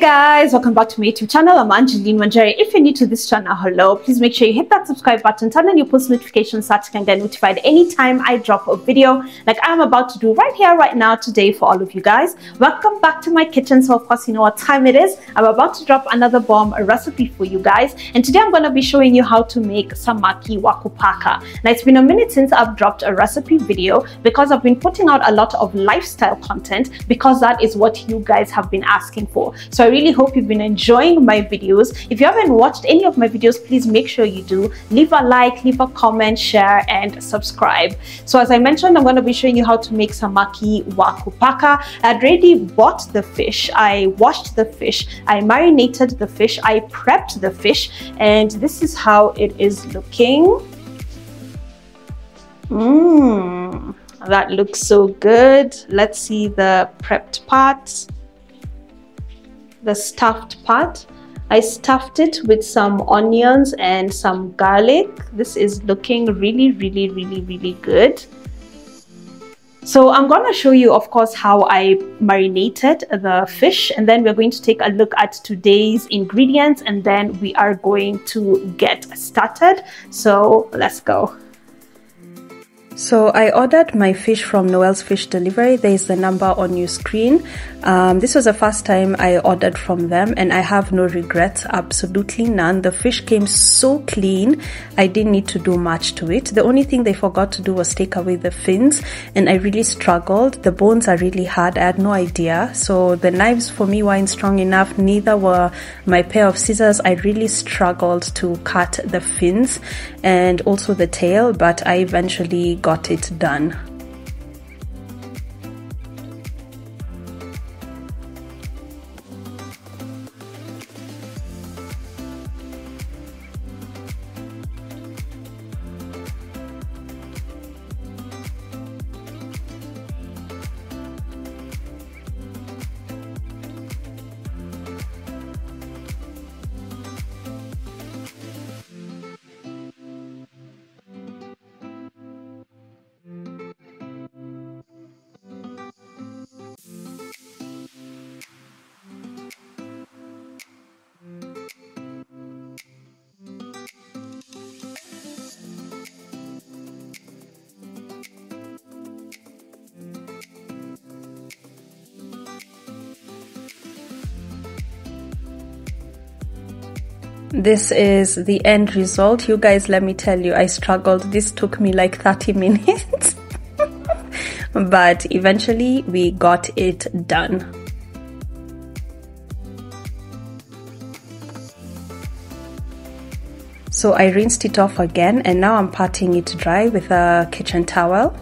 Guys, welcome back to my YouTube channel. I'm Angeline Manjari. If you're new to this channel, hello, please make sure you hit that subscribe button, turn on your post notifications so that you can get notified anytime I drop a video like I'm about to do right here right now today for all of you guys. Welcome back to my kitchen. So of course you know what time it is. I'm about to drop another bomb recipe for you guys, and today I'm going to be showing you how to make samaki wakupaka. Now it's been a minute since I've dropped a recipe video because I've been putting out a lot of lifestyle content because that is what you guys have been asking for. So I really hope you've been enjoying my videos. If you haven't watched any of my videos, please make sure you do. Leave a like, leave a comment, share, and subscribe. So as I mentioned, I'm going to be showing you how to make samaki wakupaka. I had already bought the fish. I washed the fish. I marinated the fish. I prepped the fish. And this is how it is looking. That looks so good. Let's see the prepped part. The stuffed part. I stuffed it with some onions and some garlic. This is looking really good. So I'm going to show you, of course, how I marinated the fish, and then we're going to take a look at today's ingredients, and then we are going to get started. So let's go. So I ordered my fish from Noel's Fish Delivery. There is the number on your screen. This was the first time I ordered from them, and I have no regrets, absolutely none. The fish came so clean. I didn't need to do much to it. The only thing they forgot to do was take away the fins, and I really struggled. The bones are really hard. I had no idea. So the knives for me weren't strong enough. Neither were my pair of scissors. I really struggled to cut the fins and also the tail, but I eventually got it done. This is the end result. You guys, let me tell you, I struggled. This took me like 30 minutes. But eventually we got it done. So I rinsed it off again, and now I'm patting it dry with a kitchen towel.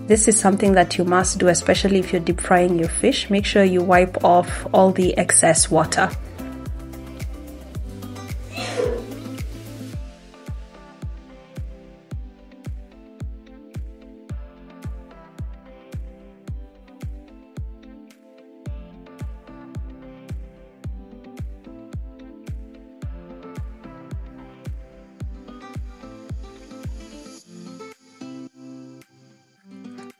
This is something that you must do, especially if you're deep frying your fish. Make sure you wipe off all the excess water.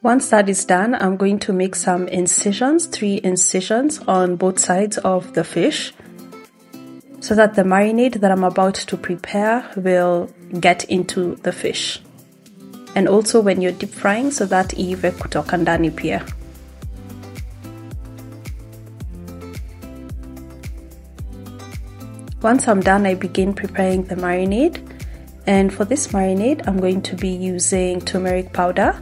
Once that is done, I'm going to make some incisions, 3 incisions on both sides of the fish, so that the marinade that I'm about to prepare will get into the fish. And also when you're deep frying, so that iive kutoka ndani pia. Once I'm done, I begin preparing the marinade. And for this marinade, I'm going to be using turmeric powder,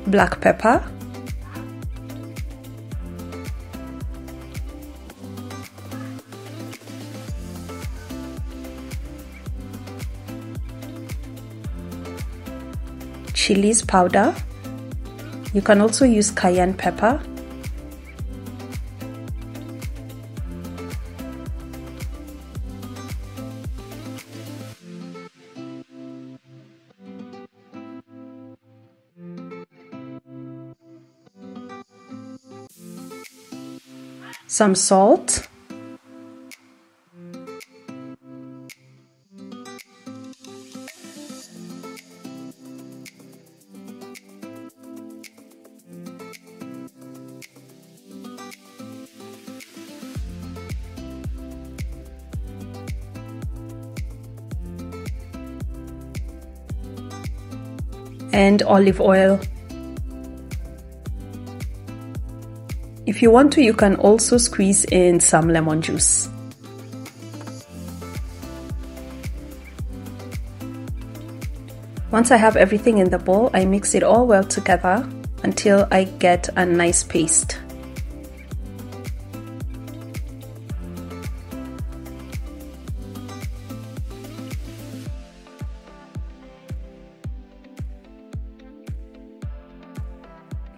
black pepper, chilies powder. You can also use cayenne pepper, some salt, and olive oil. If you want to, you can also squeeze in some lemon juice. Once I have everything in the bowl, I mix it all well together until I get a nice paste.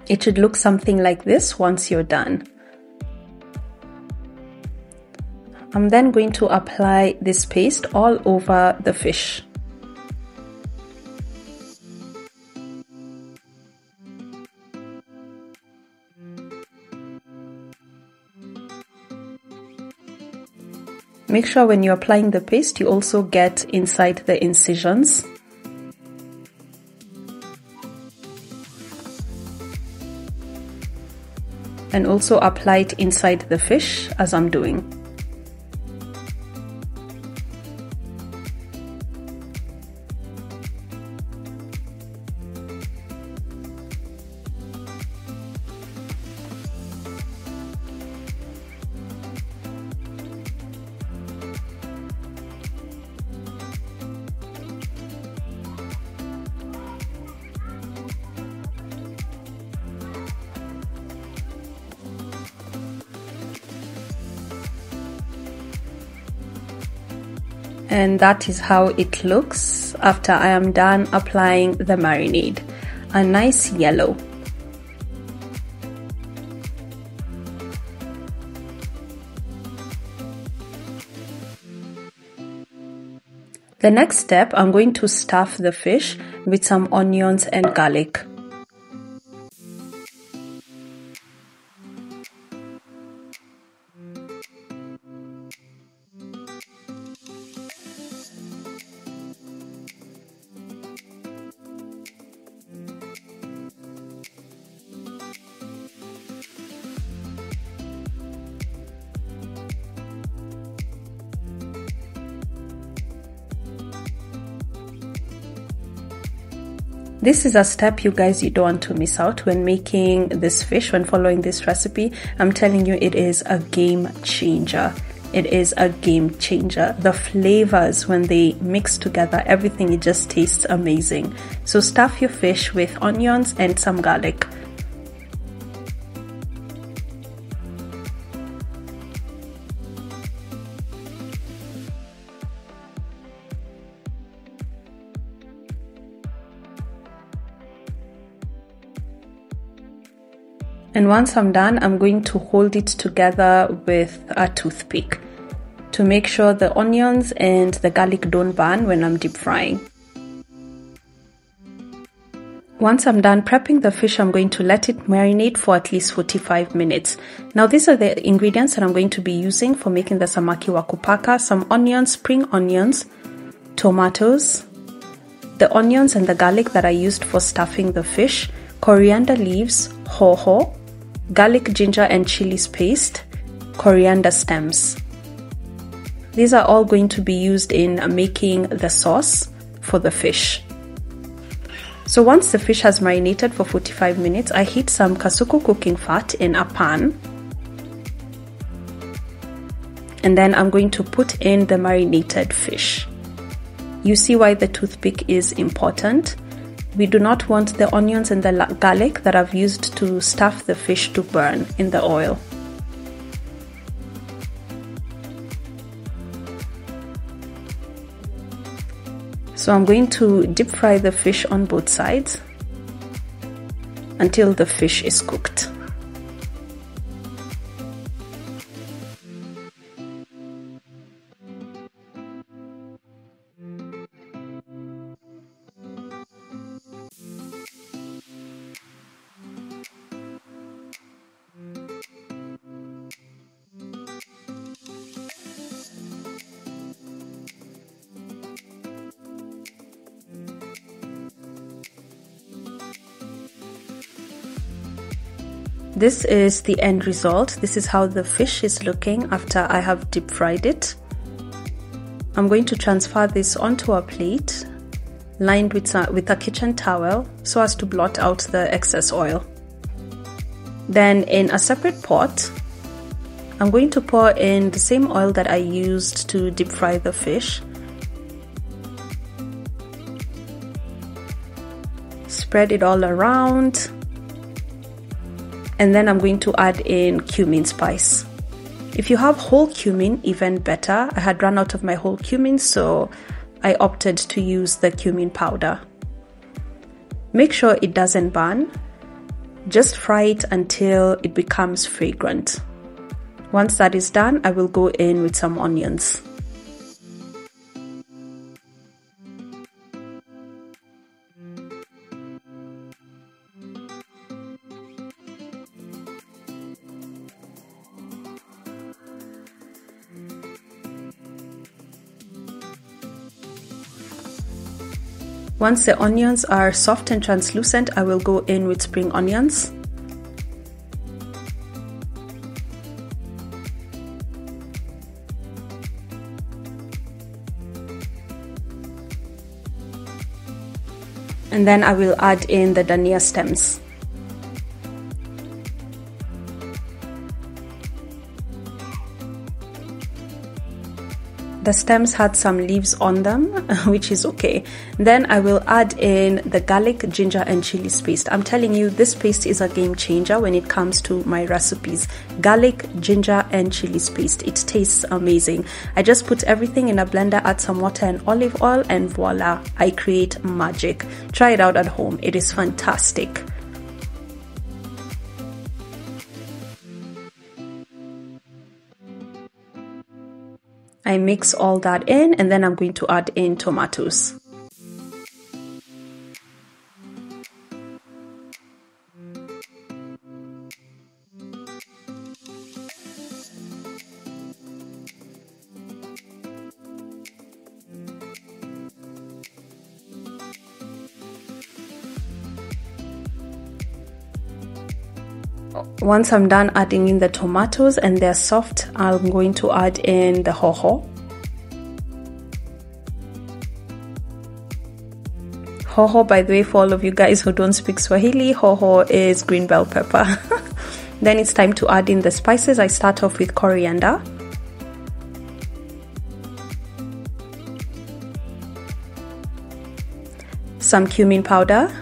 It should look something like this once you're done. I'm then going to apply this paste all over the fish. Make sure when you're applying the paste, you also get inside the incisions. And also apply it inside the fish as I'm doing. And that is how it looks after I am done applying the marinade. A nice yellow. The next step, I'm going to stuff the fish with some onions and garlic. This is a step you don't want to miss out when making this fish, when following this recipe. I'm telling you, it is a game changer. It is a game changer. The flavors, when they mix together, everything, it just tastes amazing. So stuff your fish with onions and some garlic. And once I'm done, I'm going to hold it together with a toothpick to make sure the onions and the garlic don't burn when I'm deep frying. Once I'm done prepping the fish, I'm going to let it marinate for at least 45 minutes. Now these are the ingredients that I'm going to be using for making the samaki wa kupaka: some onions, spring onions, tomatoes, the onions and the garlic that I used for stuffing the fish, coriander leaves, hoho, garlic, ginger and chilies paste, coriander stems. These are all going to be used in making the sauce for the fish. So once the fish has marinated for 45 minutes, I heat some kasuku cooking fat in a pan. And then I'm going to put in the marinated fish. You see why the toothpick is important. We do not want the onions and the garlic that I've used to stuff the fish to burn in the oil. So I'm going to deep fry the fish on both sides until the fish is cooked. This is the end result. This is how the fish is looking after I have deep fried it. I'm going to transfer this onto a plate lined with a kitchen towel so as to blot out the excess oil. Then in a separate pot, I'm going to pour in the same oil that I used to deep fry the fish. Spread it all around. And then I'm going to add in cumin spice. If you have whole cumin, even better. I had run out of my whole cumin, so I opted to use the cumin powder. Make sure it doesn't burn. Just fry it until it becomes fragrant. Once that is done, I will go in with some onions. Once the onions are soft and translucent, I will go in with spring onions. And then I will add in the dhania stems. The stems had some leaves on them, which is okay. Then I will add in the garlic, ginger and chili paste. I'm telling you, this paste is a game changer when it comes to my recipes. Garlic, ginger and chili paste. It tastes amazing. I just put everything in a blender, add some water and olive oil, and voila, I create magic. Try it out at home. It is fantastic. I mix all that in, and then I'm going to add in tomatoes. Once I'm done adding in the tomatoes and they're soft, I'm going to add in the hoho. Hoho, by the way, for all of you guys who don't speak Swahili, hoho is green bell pepper. Then it's time to add in the spices. I start off with coriander. Some cumin powder.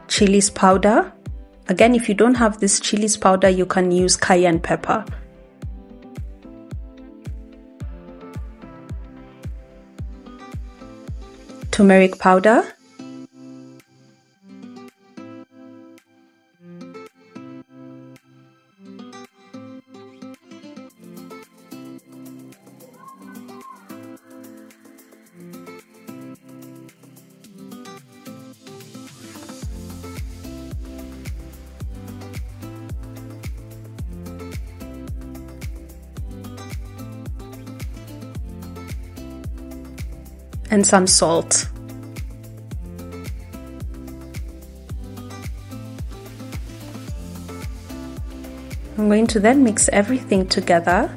Chilies powder. Again, if you don't have this chilies powder, you can use cayenne pepper. Turmeric powder. And some salt. I'm going to then mix everything together.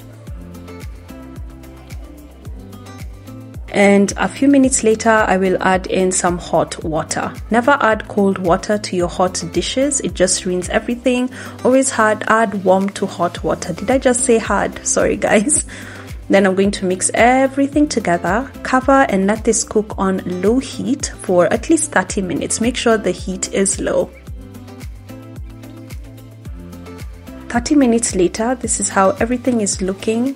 And a few minutes later, I will add in some hot water. Never add cold water to your hot dishes. It just ruins everything. Always add warm to hot water. Did I just say hard? Sorry, guys. Then I'm going to mix everything together, cover and let this cook on low heat for at least 30 minutes. Make sure the heat is low. 30 minutes later, this is how everything is looking.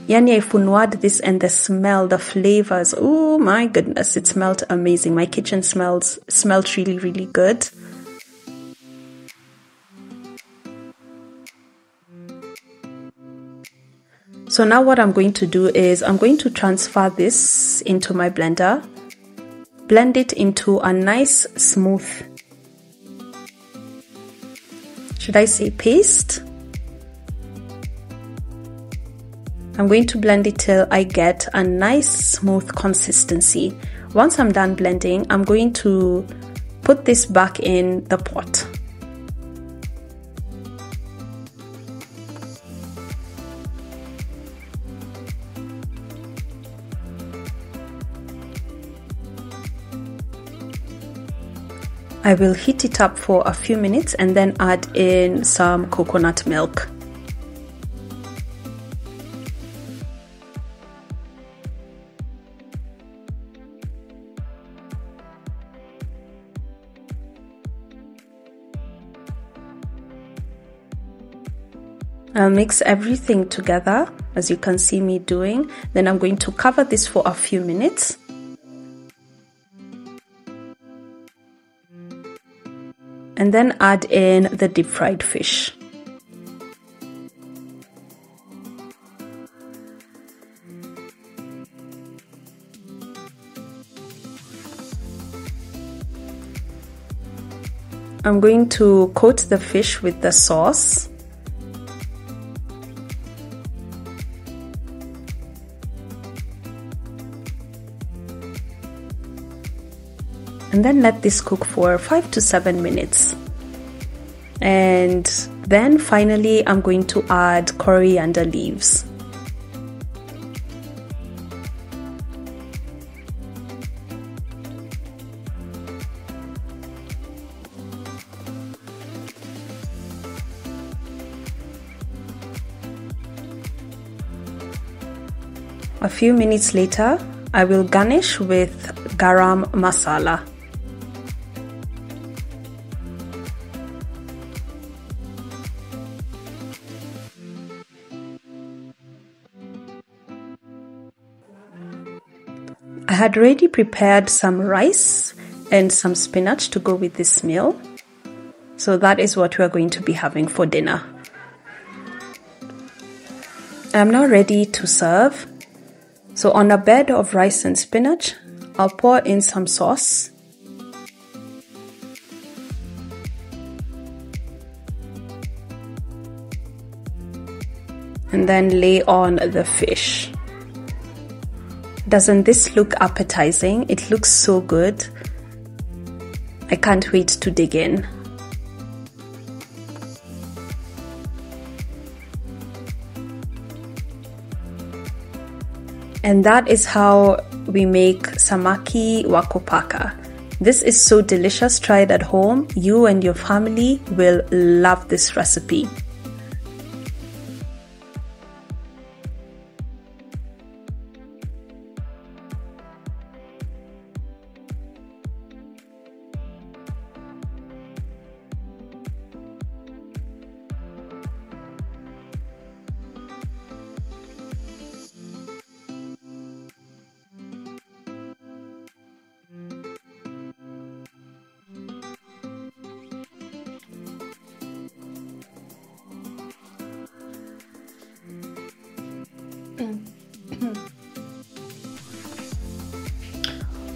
Yani ifunuad this, and the smell, the flavors, oh my goodness, it smelled amazing. My kitchen smelled really, really good. So now what I'm going to do is I'm going to transfer this into my blender, blend it into a nice smooth, should I say paste? I'm going to blend it till I get a nice smooth consistency. Once I'm done blending, I'm going to put this back in the pot. I will heat it up for a few minutes and then add in some coconut milk. I'll mix everything together as you can see me doing. Then I'm going to cover this for a few minutes. And then add in the deep fried fish. I'm going to coat the fish with the sauce. And then let this cook for 5 to 7 minutes. And then finally I'm going to add coriander leaves. A few minutes later, I will garnish with garam masala. I had already prepared some rice and some spinach to go with this meal. So that is what we are going to be having for dinner. I'm now ready to serve. So on a bed of rice and spinach, I'll pour in some sauce. And then lay on the fish. Doesn't this look appetizing? It looks so good. I can't wait to dig in. And that is how we make samaki wakupaka. This is so delicious. Try it at home. You and your family will love this recipe.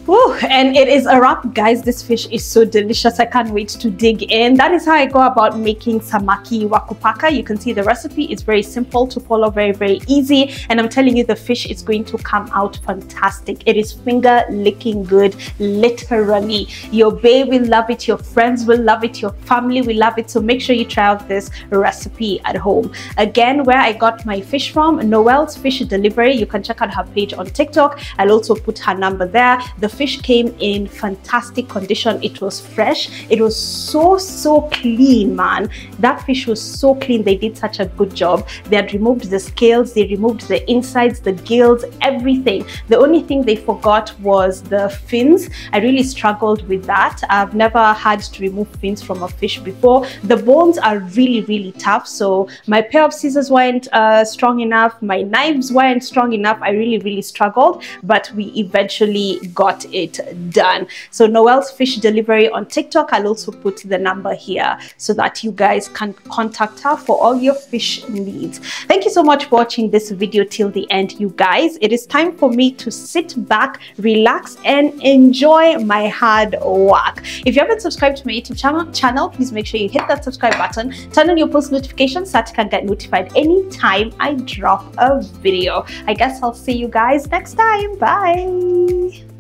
Woo, and it is a wrap, guys. This fish is so delicious. I can't wait to dig in. That is how I go about making samaki wakupaka. You can see the recipe is very simple to follow, very easy, and I'm telling you, the fish is going to come out fantastic. It is finger licking good, literally. Your babe will love it, your friends will love it, your family will love it. So make sure you try out this recipe at home. Again, where I got my fish from, Noelle's Fish Delivery. You can check out her page on TikTok. I'll also put her number there. The fish came in fantastic condition. It was fresh. It was so clean, man. That fish was so clean. They did such a good job. They had removed the scales, they removed the insides, the gills, everything. The only thing they forgot was the fins. I really struggled with that. I've never had to remove fins from a fish before. The bones are really tough, so my pair of scissors weren't strong enough. My knives weren't strong enough. I really struggled, but we eventually got it done. So Noelle's Fish Delivery on TikTok. I'll also put the number here so that you guys can contact her for all your fish needs. Thank you so much for watching this video till the end, you guys. It is time for me to sit back, relax, and enjoy my hard work. If you haven't subscribed to my YouTube channel, please make sure you hit that subscribe button, turn on your post notifications so that you can get notified anytime I drop a video. I guess I'll see you guys next time. Bye.